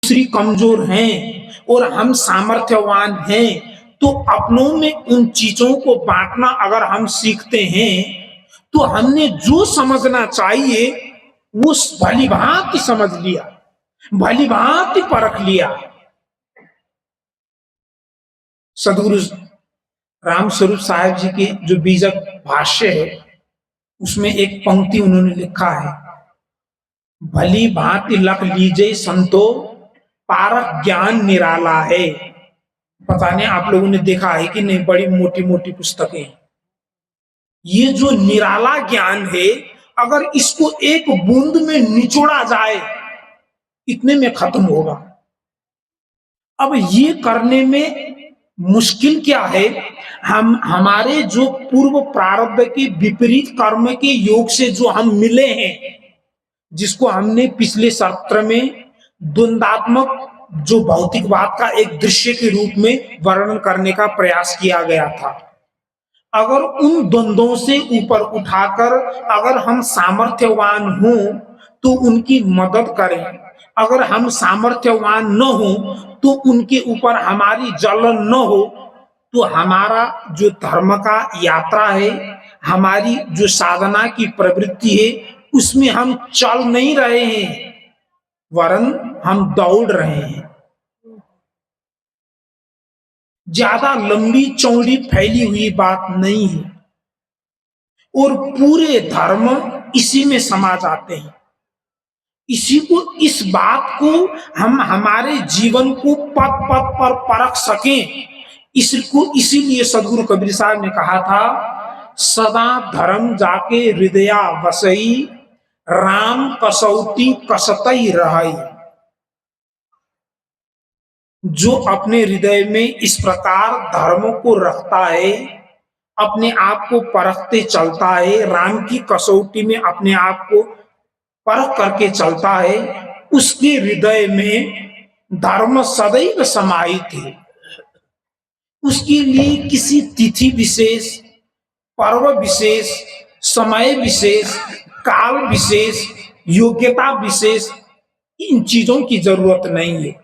दूसरी कमजोर हैं और हम सामर्थ्यवान हैं, तो अपनों में उन चीजों को बांटना अगर हम सीखते हैं तो हमने जो समझना चाहिए वो भली भांति समझ लिया, भली भांति परख लिया। सदगुरु रामस्वरूप साहब जी के जो बीजक भाष्य है उसमें एक पंक्ति उन्होंने लिखा है, भली भांति लख लीजे संतो पारक ज्ञान निराला है। पता नहीं आप लोगों ने देखा है कि नहीं, बड़ी मोटी मोटी पुस्तकें। ये जो निराला ज्ञान है अगर इसको एक बूंद में निचोड़ा जाए इतने में खत्म होगा। अब ये करने में मुश्किल क्या है, हम हमारे जो पूर्व प्रारब्ध के विपरीत कर्म के योग से जो हम मिले हैं, जिसको हमने पिछले सत्र में द्वंदात्मक जो भौतिकवाद का एक दृश्य के रूप में वर्णन करने का प्रयास किया गया था, अगर उन द्वंद्वों से ऊपर उठाकर अगर हम सामर्थ्यवान हों तो उनकी मदद करें, अगर हम सामर्थ्यवान न हो तो उनके ऊपर हमारी जलन न हो, तो हमारा जो धर्म का यात्रा है, हमारी जो साधना की प्रवृत्ति है, उसमें हम चल नहीं रहे हैं वरन हम दौड़ रहे हैं। ज्यादा लंबी चौड़ी फैली हुई बात नहीं है और पूरे धर्म इसी में समा जाते हैं। इसी को, इस बात को हम हमारे जीवन को पद पद पर परख सकें, इसको इसीलिए सदगुरु कबीर साहब ने कहा था, सदा धर्म जाके हृदया बसई, राम कसौटी कसतई रहई। जो अपने हृदय में इस प्रकार धर्म को रखता है, अपने आप को परखते चलता है, राम की कसौटी में अपने आप को परख करके चलता है, उसके हृदय में धर्म सदैव समाहित है। उसके लिए किसी तिथि विशेष, पर्व विशेष, समय विशेष, काल विशेष, योग्यता विशेष, इन चीजों की जरूरत नहीं है।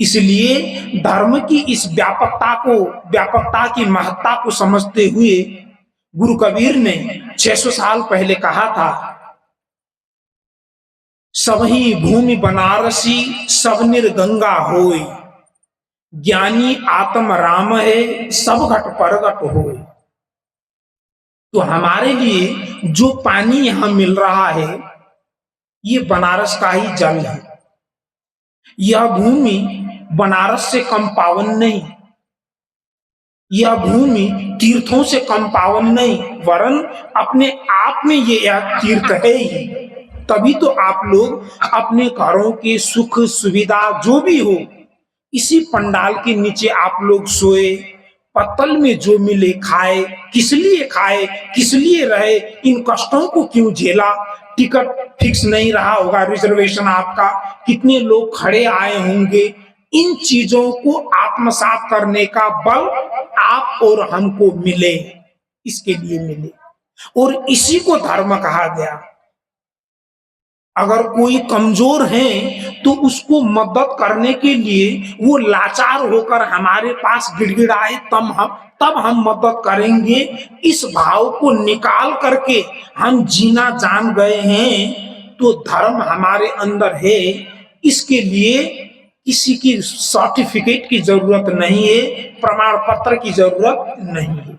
इसलिए धर्म की इस व्यापकता की महत्ता को समझते हुए गुरु कबीर ने 600 साल पहले कहा था, सबही भूमि बनारसी सब निर्गंगा होय, ज्ञानी आत्म राम है सब घट परगट होय। तो हमारे लिए जो पानी यहां मिल रहा है ये बनारस का ही जल है। यह भूमि बनारस से कम पावन नहीं, यह भूमि तीर्थों से कम पावन नहीं, वरन अपने आप में ये तीर्थ है ही। तभी तो आप लोग अपने घरों के सुख सुविधा जो भी हो, इसी पंडाल के नीचे आप लोग सोए, पत्तल में जो मिले खाए, किस लिए रहे, इन कष्टों को क्यों झेला, टिकट फिक्स नहीं रहा होगा, रिजर्वेशन आपका, कितने लोग खड़े आए होंगे, इन चीजों को आत्मसात करने का बल आप और हमको मिले, इसके लिए मिले, और इसी को धर्म कहा गया। अगर कोई कमजोर है तो उसको मदद करने के लिए वो लाचार होकर हमारे पास गिड़गिड़ाए, तब हम मदद करेंगे। इस भाव को निकाल करके हम जीना जान गए हैं तो धर्म हमारे अंदर है। इसके लिए किसी की सर्टिफिकेट की जरूरत नहीं है, प्रमाण पत्र की जरूरत नहीं है।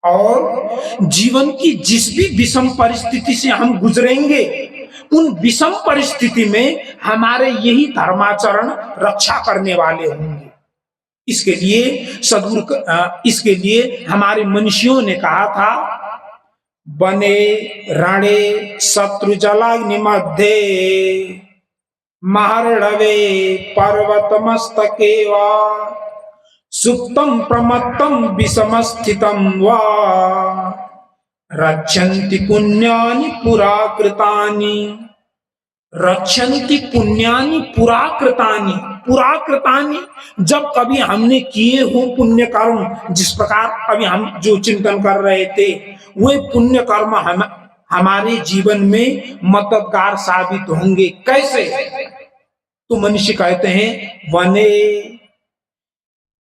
और जीवन की जिस भी विषम परिस्थिति से हम गुजरेंगे, उन विषम परिस्थिति में हमारे यही धर्माचरण रक्षा करने वाले होंगे। इसके लिए हमारे मनीषियों ने कहा था, बने रणे शत्रु जलाग्नि मध्य, महर्णवे पर्वत मस्तके वा, सुप्तम प्रमत्तम विषम स्थितम वा, रक्षन्ति पुण्यानि पुराकृतानि। रक्षन्ति पुण्यानि पुराकृतानि, जब कभी हमने किए हो पुण्य कर्म, जिस प्रकार अभी हम जो चिंतन कर रहे थे, वे पुण्य कर्म हमारे जीवन में मददगार साबित होंगे। कैसे? तो मनुष्य कहते हैं वने,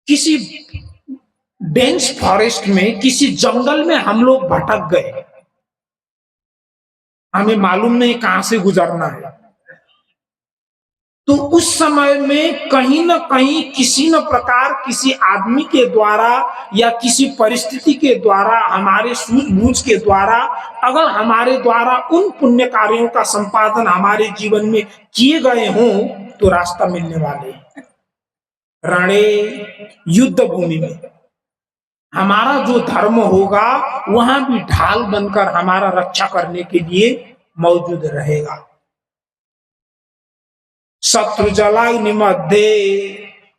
किसी डेंस फॉरेस्ट में, किसी जंगल में हम लोग भटक गए, हमें मालूम नहीं कहां से गुजरना है। तो उस समय में कहीं न कहीं किसी न प्रकार किसी आदमी के द्वारा या किसी परिस्थिति के द्वारा, हमारे सूझबूझ के द्वारा, अगर हमारे द्वारा उन पुण्य कार्यों का संपादन हमारे जीवन में किए गए हों तो रास्ता मिलने वाले हैं। रणे, युद्ध भूमि में हमारा जो धर्म होगा वहां भी ढाल बनकर हमारा रक्षा करने के लिए मौजूद रहेगा। शत्रु जलाग्नि मध्य,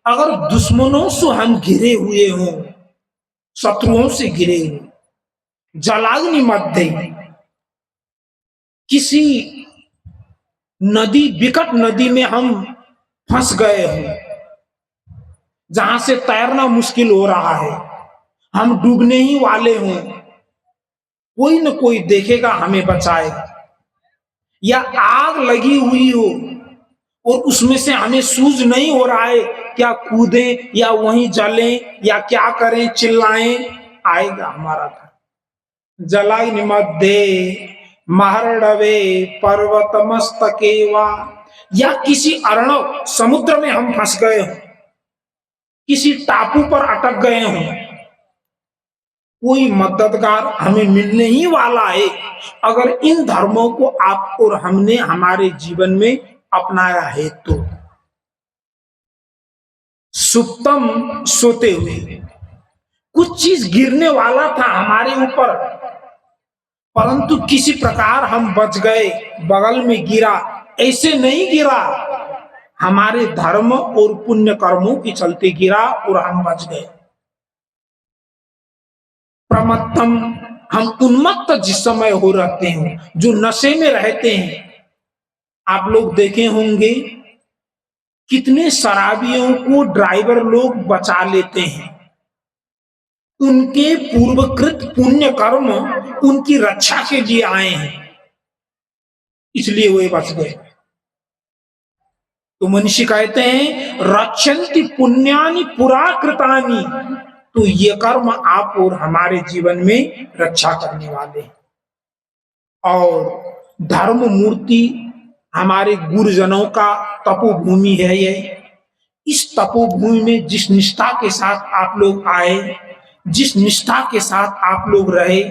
अगर दुश्मनों से हम घिरे हुए हों, शत्रुओं से घिरे हुए, जलाग्नि मध्य, किसी नदी, विकट नदी में हम फंस गए हों, जहां से तैरना मुश्किल हो रहा है, हम डूबने ही वाले हों, कोई न कोई देखेगा हमें बचाएगा, या आग लगी हुई हो और उसमें से हमें सूझ नहीं हो रहा है क्या कूदें या वहीं जलें या क्या करें, चिल्लाएं, आएगा हमारा घर। जलाग्नि मध्य महर्णवे पर्वत मस्तकेवा, या किसी अर्णव समुद्र में हम फंस गए हों, किसी टापू पर अटक गए हों, कोई मददगार हमें मिलने ही वाला है अगर इन धर्मों को आप और हमने हमारे जीवन में अपनाया है तो। सुप्तम, सोते हुए, कुछ चीज गिरने वाला था हमारे ऊपर, परंतु किसी प्रकार हम बच गए, बगल में गिरा, ऐसे नहीं गिरा, हमारे धर्म और पुण्य कर्मों के चलते गिरा और हम बच गए। प्रमत्तम, हम उन्मत्त जिस समय हो रहते हैं, जो नशे में रहते हैं, आप लोग देखे होंगे कितने शराबियों को ड्राइवर लोग बचा लेते हैं, उनके पूर्वकृत पुण्य कर्म उनकी रक्षा के लिए आए हैं, इसलिए वे बच गए। तो मनीषी कहते हैं रक्षन्ति पुण्यानि पुरा कृतानि, तो ये कर्म आप और हमारे जीवन में रक्षा करने वाले हैं। और धर्म मूर्ति हमारे गुरुजनों का तपोभूमि है ये। इस तपोभूमि में जिस निष्ठा के साथ आप लोग आए, जिस निष्ठा के साथ आप लोग रहे,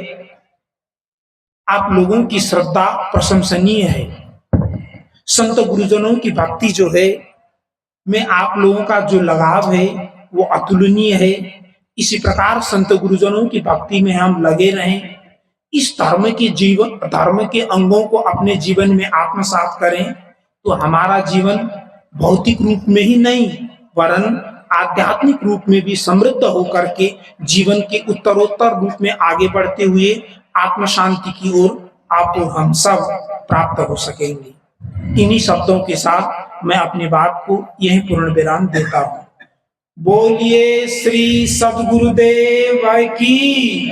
आप लोगों की श्रद्धा प्रशंसनीय है। संत गुरुजनों की भक्ति जो है में आप लोगों का जो लगाव है वो अतुलनीय है। इसी प्रकार संत गुरुजनों की भक्ति में हम लगे रहें, इस धर्म के जीवन, धर्म के अंगों को अपने जीवन में आत्मसात करें, तो हमारा जीवन भौतिक रूप में ही नहीं वरन आध्यात्मिक रूप में भी समृद्ध होकर के जीवन के उत्तरोत्तर रूप में आगे बढ़ते हुए आत्म शांति की ओर आप और हम सब प्राप्त हो सकेंगे। इन्हीं शब्दों के साथ मैं अपनी बात को यहीं पूर्ण विराम देता हूँ। बोलिए श्री सद्गुरुदेव की।